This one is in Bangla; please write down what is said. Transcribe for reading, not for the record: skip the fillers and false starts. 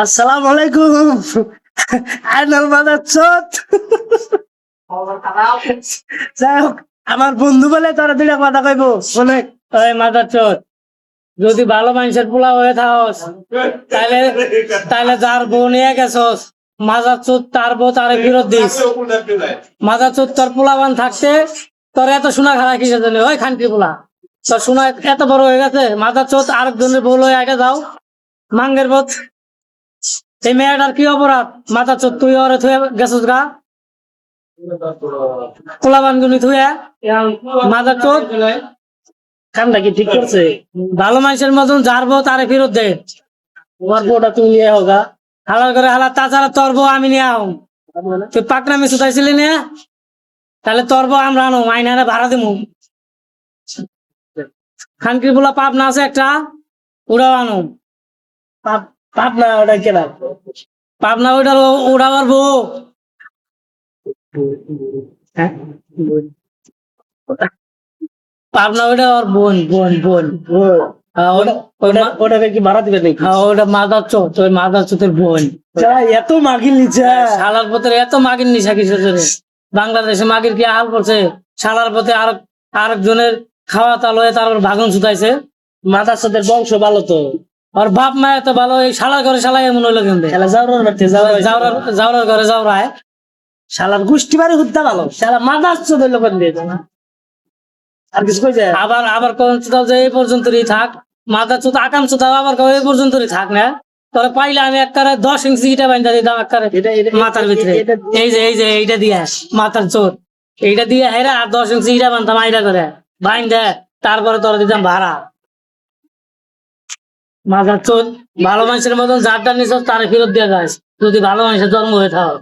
আসসালামু আলাইকুম। আইনাল মাদারচোদ। যাই হোক, আমার বন্ধু বলে তোরা দুইটা কথা কইবো বলে। ওই মাদারচোদ, যদি ভালো মানুষের পোলা হয়ে থাকস তাহলে তাহলে যার বউ নিয়ে গেছস মাদারচোদ তার বউ তারে ফেরত দিস। মাদারচোদ তোর পোলাবান থাকতে তোর এত সোনা খারাপ কিসের জন্য? ওই খানকি পোলা, তোর সোনা এত বড় হয়ে গেছে, মাদারচোদ আরেকজনের বউ লয়ে আগে যাও মাঙ্গের পথ। এই মেয়েটার কি অপরাধ? মাদারচোদ তুই ওরে থুয়ে গেছস গা পোলাবান গুনি থুয়ে। মাদারচোদ কামটা কি ঠিক করছে? ভালো মানুষের মতন যার বউ তারে ফেরত দে। তোমার বউটা তুমি নিয়ে হোগা। হালার করে হালা, তাছাড়া তোর বউ আমি নিয়ে আও। তুই পাকনামি শুধাইছিলি না? তাহলে তোর বউ আমরা আনো, আইনারে ভাড়া দিমু। খানকির বলা পাবনা আছে একটা, ওরাও আনো। পাপ না ওটা কেনা। পাবনা ওইটার ওড়াবার বউ। হ্যাঁ? পাবনা ওইটা ওর বোন বোন বোন। ওটাকে কি ভাড়া দিবে নাকি? ওটা মাদার চোত, ওই মাদার চোতের বোন। এত মাগিল নিচা। শালার পথে এত মাগির নিশা কিসের জন্য? বাংলাদেশে মাগির কি হাল করছে? শালার পথে আরেকজনের খাওয়া তাল হয়ে তারপর ভাগন ছুটাইছে। মাদারচোদের বংশ ভালো তো। আর বাপ মা এত ভালো, এই শালার ঘরে শালাই এমন হইলো কেমন? শালা জাউরার বাড়িতে জাউরার ঘরে জাউরায়। শালার গোষ্ঠী বাড়ি হুদ্দা ভালো। শালা মাদারচোদ হইলো কোন দিয়ে না? আর কিছু কই যায়? আবার আবার কোন চোদাও যে এই পর্যন্তই থাক, মাথা চোদা আকাম চোদাও আবার কও এই পর্যন্তই থাক না। তোরে পাইলে আমি একবারে 10 ইঞ্চি ইটা বাইন্ধা দিতাম একবারে মাথার ভিতরে। এই যে এইটা দিয়া মাথার চোদ, এইটা দিয়ে হেরা আর 10 ইঞ্চি ইটা বানতাম আইডা করে বাইন্ধা, তারপরে তোরা দিতাম ভাড়া। মাথার চোদ, ভালো মানুষের মতন যারটা নিছ তারে ফেরত দিয়ে যাস যদি ভালো মানুষের জন্ম হয়ে থাক।